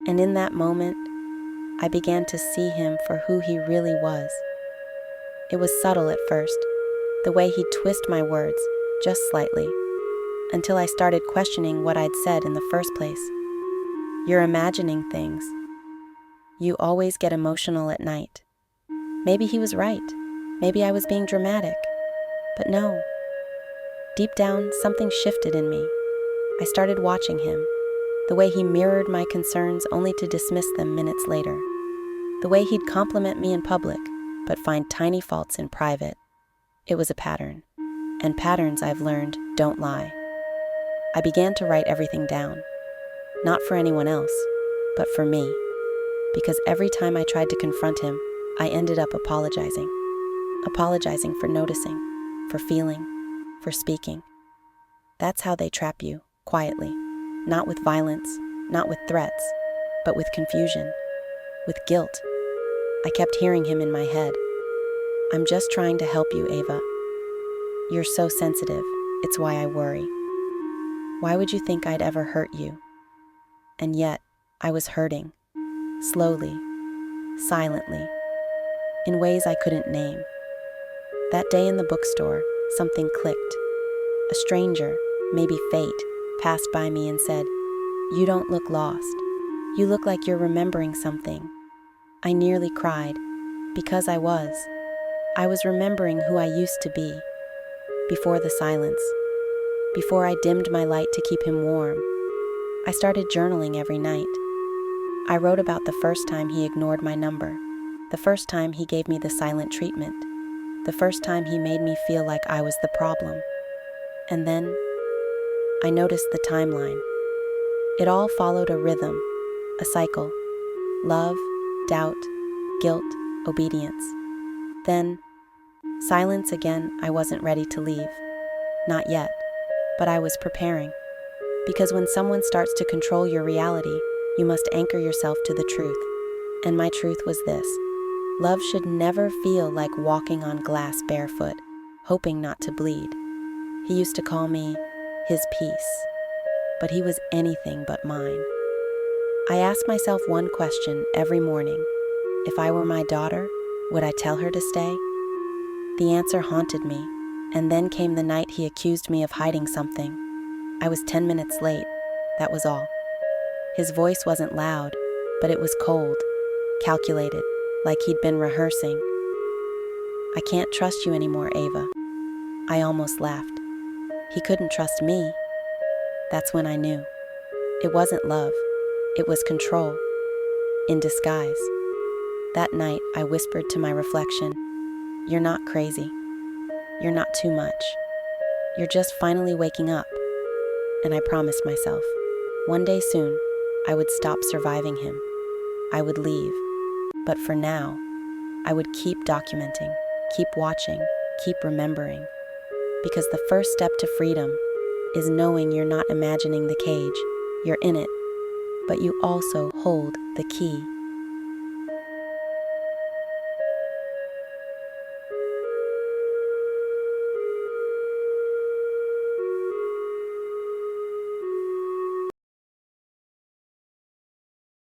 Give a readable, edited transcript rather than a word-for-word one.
And in that moment, I began to see him for who he really was. It was subtle at first, the way he'd twist my words, just slightly, until I started questioning what I'd said in the first place. "You're imagining things. You always get emotional at night." Maybe he was right. Maybe I was being dramatic. But no. Deep down, something shifted in me. I started watching him, the way he mirrored my concerns only to dismiss them minutes later, the way he'd compliment me in public, but find tiny faults in private. It was a pattern, and patterns, I've learned, don't lie. I began to write everything down, not for anyone else, but for me, because every time I tried to confront him, I ended up apologizing for noticing, for feeling, for speaking. That's how they trap you, quietly, not with violence, not with threats, but with confusion, with guilt. I kept hearing him in my head. "I'm just trying to help you, Ava. You're so sensitive, it's why I worry. Why would you think I'd ever hurt you?" And yet, I was hurting, slowly, silently, in ways I couldn't name. That day in the bookstore, something clicked. A stranger, maybe fate, passed by me and said, "You don't look lost. You look like you're remembering something." I nearly cried, because I was. I was remembering who I used to be, before the silence, before I dimmed my light to keep him warm. I started journaling every night. I wrote about the first time he ignored my number, the first time he gave me the silent treatment, the first time he made me feel like I was the problem. And then, I noticed the timeline. It all followed a rhythm, a cycle. Love, doubt, guilt, obedience. Then, silence again. I wasn't ready to leave. Not yet, but I was preparing. Because when someone starts to control your reality, you must anchor yourself to the truth. And my truth was this: love should never feel like walking on glass barefoot, hoping not to bleed. He used to call me his peace, but he was anything but mine. I asked myself one question every morning. If I were my daughter, would I tell her to stay? The answer haunted me, and then came the night he accused me of hiding something. I was 10 minutes late, that was all. His voice wasn't loud, but it was cold, calculated, like he'd been rehearsing. "I can't trust you anymore, Ava." I almost laughed. He couldn't trust me. That's when I knew. It wasn't love, it was control, in disguise. That night, I whispered to my reflection, "You're not crazy. You're not too much. You're just finally waking up." And I promised myself, one day soon, I would stop surviving him. I would leave. But for now, I would keep documenting, keep watching, keep remembering. Because the first step to freedom is knowing you're not imagining the cage. You're in it, but you also hold the key.